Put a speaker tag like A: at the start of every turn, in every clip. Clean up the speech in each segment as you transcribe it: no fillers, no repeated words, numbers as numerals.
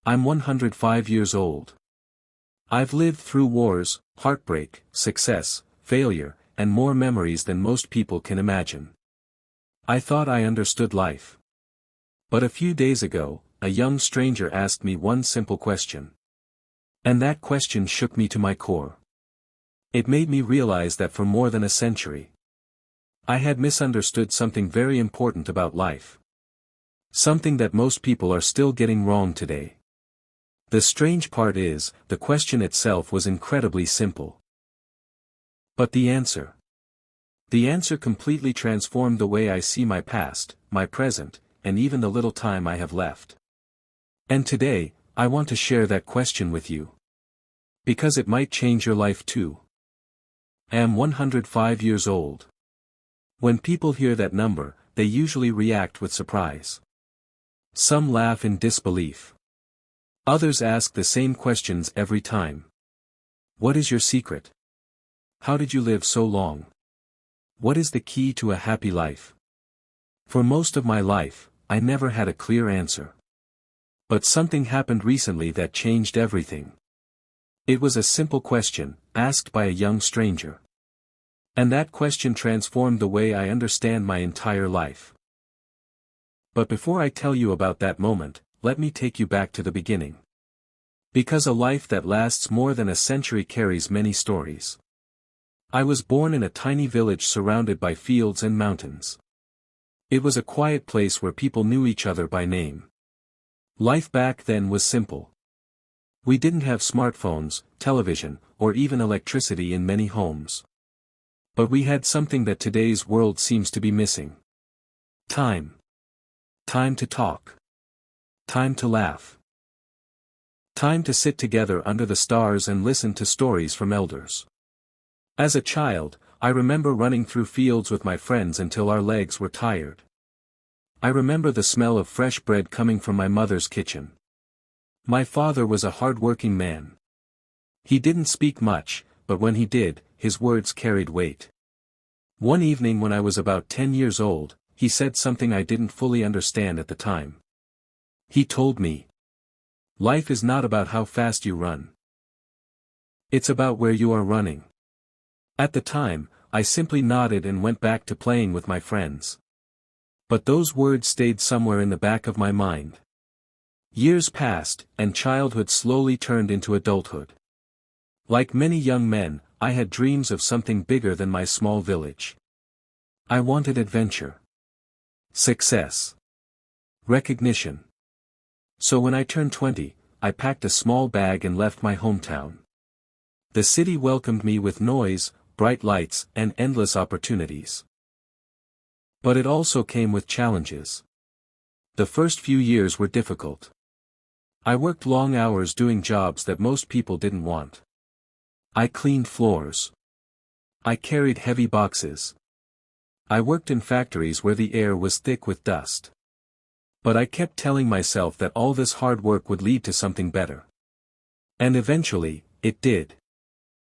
A: I'm 105 years old. I've lived through wars, heartbreak, success, failure, and more memories than most people can imagine. I thought I understood life. But a few days ago, a young stranger asked me one simple question. And that question shook me to my core. It made me realize that for more than a century, I had misunderstood something very important about life. Something that most people are still getting wrong today. The strange part is, the question itself was incredibly simple. But the answer completely transformed the way I see my past, my present, and even the little time I have left. And today, I want to share that question with you. Because it might change your life too. I am 105 years old. When people hear that number, they usually react with surprise. Some laugh in disbelief. Others ask the same questions every time. What is your secret? How did you live so long? What is the key to a happy life? For most of my life, I never had a clear answer. But something happened recently that changed everything. It was a simple question, asked by a young stranger. And that question transformed the way I understand my entire life. But before I tell you about that moment, let me take you back to the beginning. Because a life that lasts more than a century carries many stories. I was born in a tiny village surrounded by fields and mountains. It was a quiet place where people knew each other by name. Life back then was simple. We didn't have smartphones, television, or even electricity in many homes. But we had something that today's world seems to be missing. Time. Time to talk. Time to laugh. Time to sit together under the stars and listen to stories from elders. As a child, I remember running through fields with my friends until our legs were tired. I remember the smell of fresh bread coming from my mother's kitchen. My father was a hard-working man. He didn't speak much, but when he did, his words carried weight. One evening when I was about 10 years old, he said something I didn't fully understand at the time. He told me, "Life is not about how fast you run. It's about where you are running." At the time, I simply nodded and went back to playing with my friends. But those words stayed somewhere in the back of my mind. Years passed, and childhood slowly turned into adulthood. Like many young men, I had dreams of something bigger than my small village. I wanted adventure. Success. Recognition. So when I turned 20, I packed a small bag and left my hometown. The city welcomed me with noise, bright lights, and endless opportunities. But it also came with challenges. The first few years were difficult. I worked long hours doing jobs that most people didn't want. I cleaned floors. I carried heavy boxes. I worked in factories where the air was thick with dust. But I kept telling myself that all this hard work would lead to something better. And eventually, it did.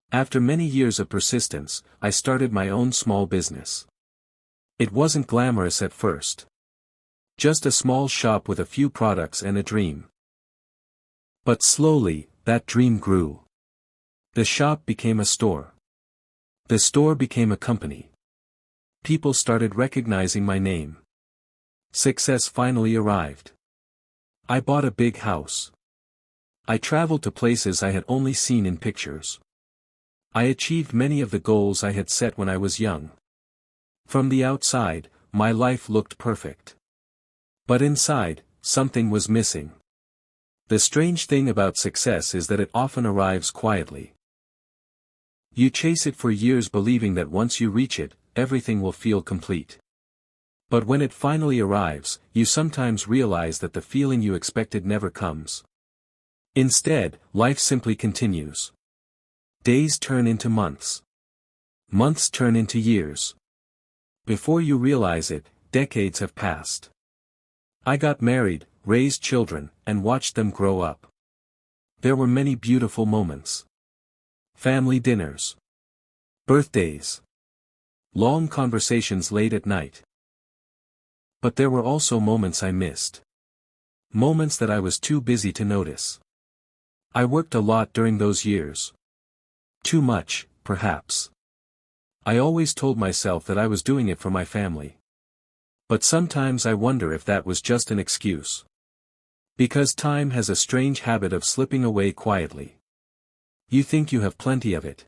A: After many years of persistence, I started my own small business. It wasn't glamorous at first. Just a small shop with a few products and a dream. But slowly, that dream grew. The shop became a store. The store became a company. People started recognizing my name. Success finally arrived. I bought a big house. I traveled to places I had only seen in pictures. I achieved many of the goals I had set when I was young. From the outside, my life looked perfect. But inside, something was missing. The strange thing about success is that it often arrives quietly. You chase it for years believing that once you reach it, everything will feel complete. But when it finally arrives, you sometimes realize that the feeling you expected never comes. Instead, life simply continues. Days turn into months. Months turn into years. Before you realize it, decades have passed. I got married, raised children, and watched them grow up. There were many beautiful moments. Family dinners. Birthdays. Long conversations late at night. But there were also moments I missed. Moments that I was too busy to notice. I worked a lot during those years. Too much, perhaps. I always told myself that I was doing it for my family. But sometimes I wonder if that was just an excuse. Because time has a strange habit of slipping away quietly. You think you have plenty of it.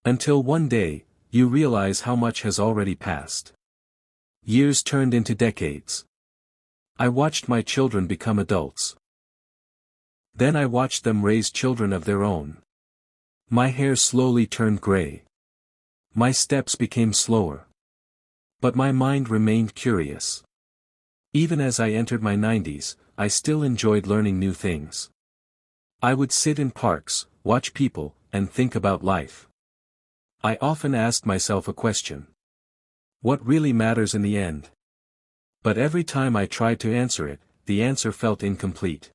A: Until one day, you realize how much has already passed. Years turned into decades. I watched my children become adults. Then I watched them raise children of their own. My hair slowly turned gray. My steps became slower. But my mind remained curious. Even as I entered my 90s, I still enjoyed learning new things. I would sit in parks, watch people, and think about life. I often asked myself a question. What really matters in the end? But every time I tried to answer it, the answer felt incomplete.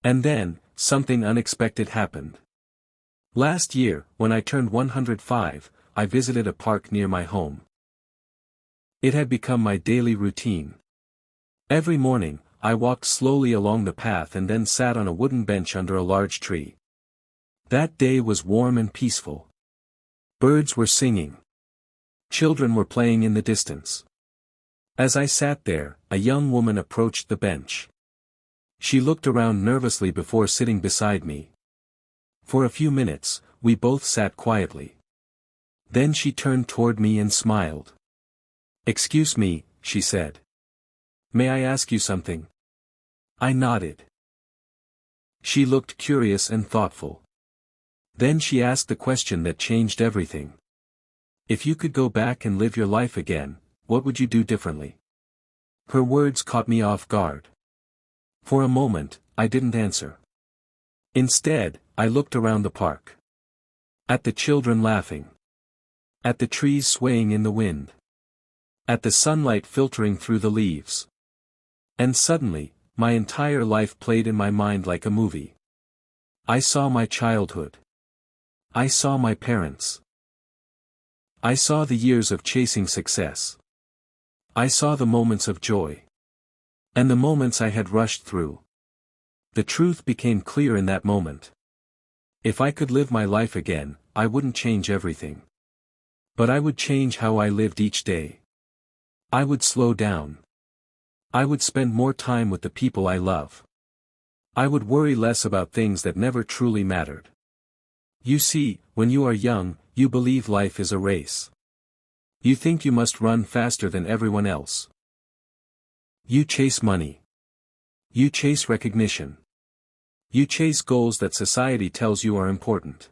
A: And then, something unexpected happened. Last year, when I turned 105, I visited a park near my home. It had become my daily routine. Every morning, I walked slowly along the path and then sat on a wooden bench under a large tree. That day was warm and peaceful. Birds were singing. Children were playing in the distance. As I sat there, a young woman approached the bench. She looked around nervously before sitting beside me. For a few minutes, we both sat quietly. Then she turned toward me and smiled. "Excuse me," she said. "May I ask you something?" I nodded. She looked curious and thoughtful. Then she asked the question that changed everything. "If you could go back and live your life again, what would you do differently?" Her words caught me off guard. For a moment, I didn't answer. Instead, I looked around the park. At the children laughing. At the trees swaying in the wind. At the sunlight filtering through the leaves. And suddenly, my entire life played in my mind like a movie. I saw my childhood. I saw my parents. I saw the years of chasing success. I saw the moments of joy. And the moments I had rushed through. The truth became clear in that moment. If I could live my life again, I wouldn't change everything. But I would change how I lived each day. I would slow down. I would spend more time with the people I love. I would worry less about things that never truly mattered. You see, when you are young, you believe life is a race. You think you must run faster than everyone else. You chase money. You chase recognition. You chase goals that society tells you are important.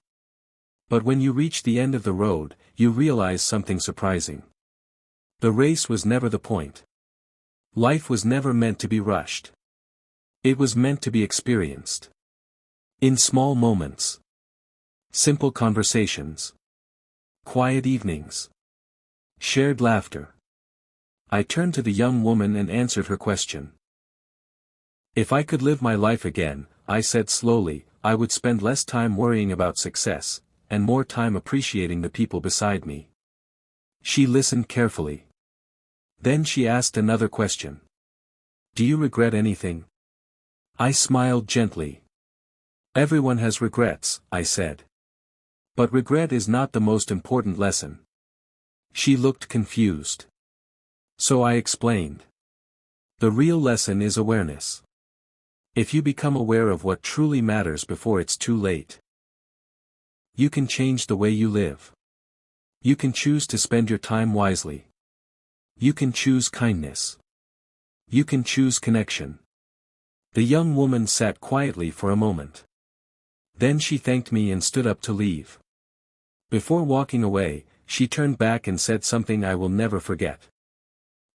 A: But when you reach the end of the road, you realize something surprising. The race was never the point. Life was never meant to be rushed. It was meant to be experienced. In small moments. Simple conversations. Quiet evenings. Shared laughter. I turned to the young woman and answered her question. If I could live my life again, I said slowly, I would spend less time worrying about success, and more time appreciating the people beside me. She listened carefully. Then she asked another question. Do you regret anything? I smiled gently. Everyone has regrets, I said. But regret is not the most important lesson. She looked confused. So I explained. The real lesson is awareness. If you become aware of what truly matters before it's too late, you can change the way you live. You can choose to spend your time wisely. You can choose kindness. You can choose connection. The young woman sat quietly for a moment. Then she thanked me and stood up to leave. Before walking away, she turned back and said something I will never forget.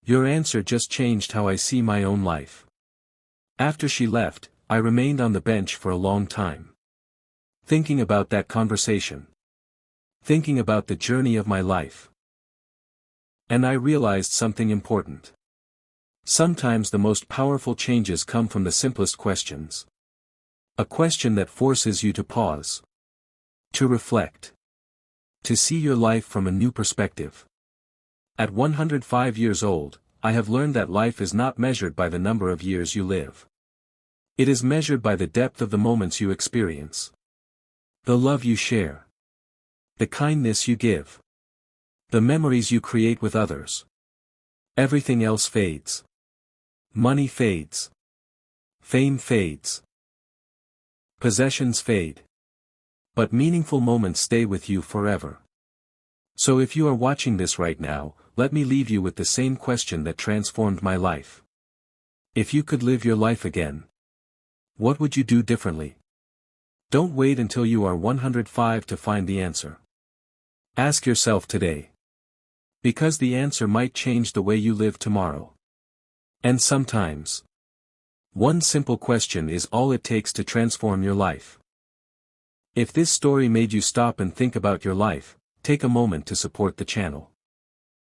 A: Your answer just changed how I see my own life. After she left, I remained on the bench for a long time. Thinking about that conversation. Thinking about the journey of my life. And I realized something important. Sometimes the most powerful changes come from the simplest questions. A question that forces you to pause. To reflect. To see your life from a new perspective. At 105 years old, I have learned that life is not measured by the number of years you live. It is measured by the depth of the moments you experience, the love you share, the kindness you give, the memories you create with others. Everything else fades. Money fades. Fame fades. Possessions fade. But meaningful moments stay with you forever. So if you are watching this right now, let me leave you with the same question that transformed my life. If you could live your life again, what would you do differently? Don't wait until you are 105 to find the answer. Ask yourself today. Because the answer might change the way you live tomorrow. And sometimes, one simple question is all it takes to transform your life. If this story made you stop and think about your life, take a moment to support the channel.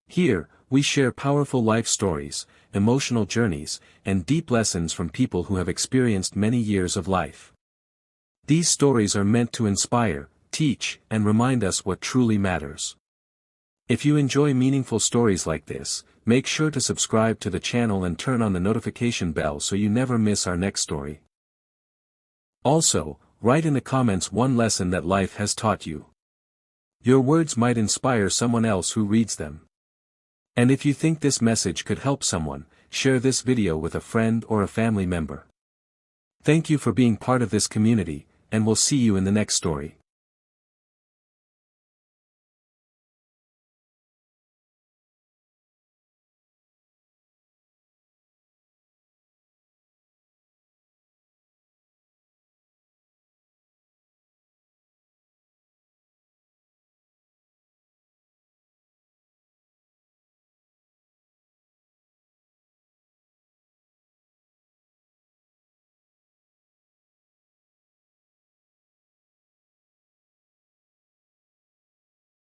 A: Here, we share powerful life stories, emotional journeys, and deep lessons from people who have experienced many years of life. These stories are meant to inspire, teach, and remind us what truly matters. If you enjoy meaningful stories like this, make sure to subscribe to the channel and turn on the notification bell so you never miss our next story. Also, write in the comments one lesson that life has taught you. Your words might inspire someone else who reads them. And if you think this message could help someone, share this video with a friend or a family member. Thank you for being part of this community, and we'll see you in the next story.